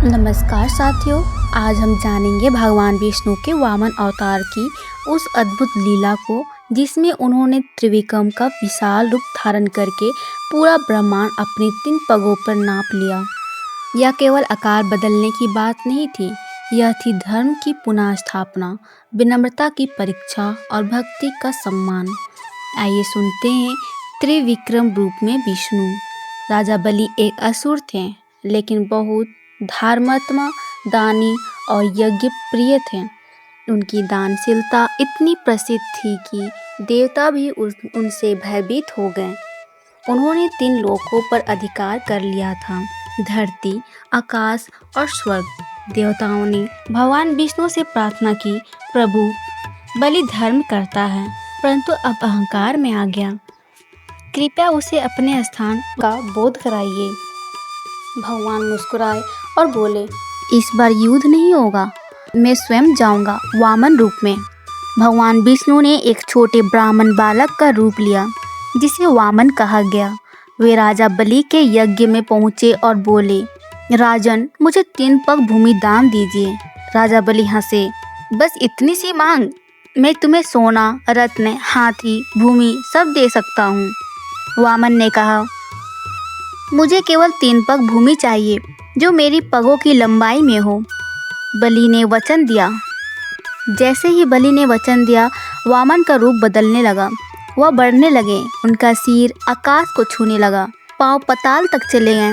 नमस्कार साथियों, आज हम जानेंगे भगवान विष्णु के वामन अवतार की उस अद्भुत लीला को जिसमें उन्होंने त्रिविक्रम का विशाल रूप धारण करके पूरा ब्रह्मांड अपने 3 पगों पर नाप लिया। यह केवल आकार बदलने की बात नहीं थी, यह थी धर्म की पुनः स्थापना, विनम्रता की परीक्षा और भक्ति का सम्मान। आइए सुनते हैं त्रिविक्रम रूप में विष्णु। राजा बलि एक असुर थे, लेकिन बहुत धर्मात्मा, दानी और यज्ञ प्रिय थे। उनकी दानशीलता इतनी प्रसिद्ध थी कि देवता भी उनसे भयभीत हो गए। उन्होंने 3 लोकों पर अधिकार कर लिया था, धरती, आकाश और स्वर्ग। देवताओं ने भगवान विष्णु से प्रार्थना की, प्रभु, बलि धर्म करता है परंतु अब अहंकार में आ गया, कृपया उसे अपने स्थान का बोध कराइए। भगवान मुस्कुराए और बोले, इस बार युद्ध नहीं होगा, मैं स्वयं जाऊंगा वामन रूप में। भगवान विष्णु ने एक छोटे ब्राह्मण बालक का रूप लिया, जिसे वामन कहा गया। वे राजा बलि के यज्ञ में पहुंचे और बोले, राजन, मुझे 3 पग भूमि दान दीजिए। राजा बलि हंसे, बस इतनी सी मांग? मैं तुम्हें सोना, रत्न, हाथी, भूमि सब दे सकता हूँ। वामन ने कहा, मुझे केवल 3 पग भूमि चाहिए जो मेरी पगों की लंबाई में हो। बलि ने वचन दिया। जैसे ही बलि ने वचन दिया, वामन का रूप बदलने लगा। वह बढ़ने लगे, उनका सिर आकाश को छूने लगा, पांव पाताल तक चले गए,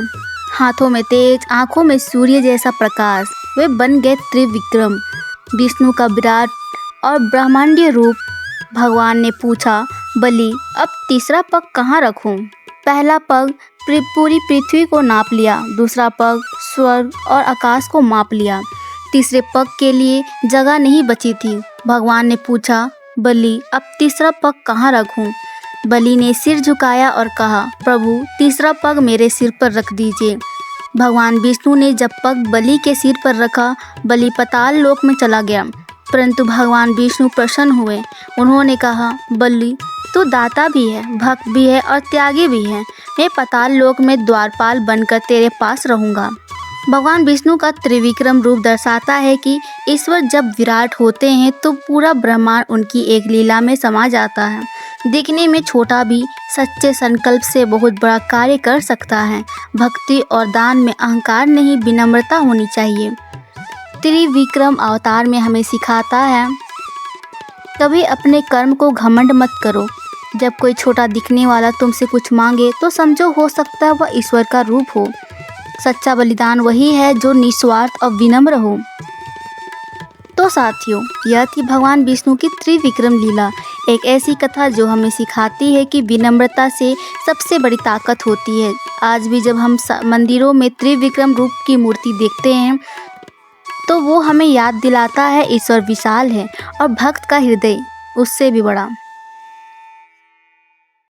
हाथों में तेज, आंखों में सूर्य जैसा प्रकाश। वे बन गए त्रिविक्रम, विष्णु का विराट और ब्रह्मांडीय रूप। भगवान ने पूछा, बलि, अब तीसरा पग कहाँ रखूं? पहला पग पूरी पृथ्वी को नाप लिया, दूसरा पग स्वर्ग और आकाश को माप लिया, तीसरे पग के लिए जगह नहीं बची थी। भगवान ने पूछा, बलि, अब तीसरा पग कहाँ रखूं? बलि ने सिर झुकाया और कहा, प्रभु, तीसरा पग मेरे सिर पर रख दीजिए। भगवान विष्णु ने जब पग बलि के सिर पर रखा, बलि पाताल लोक में चला गया। परंतु भगवान विष्णु प्रसन्न हुए। उन्होंने कहा, बलि, तू दाता भी है, भक्त भी है और त्यागी भी है। मैं पाताल लोक में द्वारपाल बनकर तेरे पास रहूंगा। भगवान विष्णु का त्रिविक्रम रूप दर्शाता है कि ईश्वर जब विराट होते हैं तो पूरा ब्रह्मांड उनकी एक लीला में समा जाता है। दिखने में छोटा भी सच्चे संकल्प से बहुत बड़ा कार्य कर सकता है। भक्ति और दान में अहंकार नहीं, विनम्रता होनी चाहिए। त्रिविक्रम अवतार में हमें सिखाता है, कभी अपने कर्म को घमंड मत करो। जब कोई छोटा दिखने वाला तुमसे कुछ मांगे तो समझो हो सकता है वह ईश्वर का रूप हो। सच्चा बलिदान वही है जो निस्वार्थ और विनम्र हो। तो साथियों, यह थी भगवान विष्णु की त्रिविक्रम लीला, एक ऐसी कथा जो हमें सिखाती है कि विनम्रता से सबसे बड़ी ताकत होती है। आज भी जब हम मंदिरों में त्रिविक्रम रूप की मूर्ति देखते हैं तो वो हमें याद दिलाता है ईश्वर विशाल है और भक्त का हृदय उससे भी बड़ा।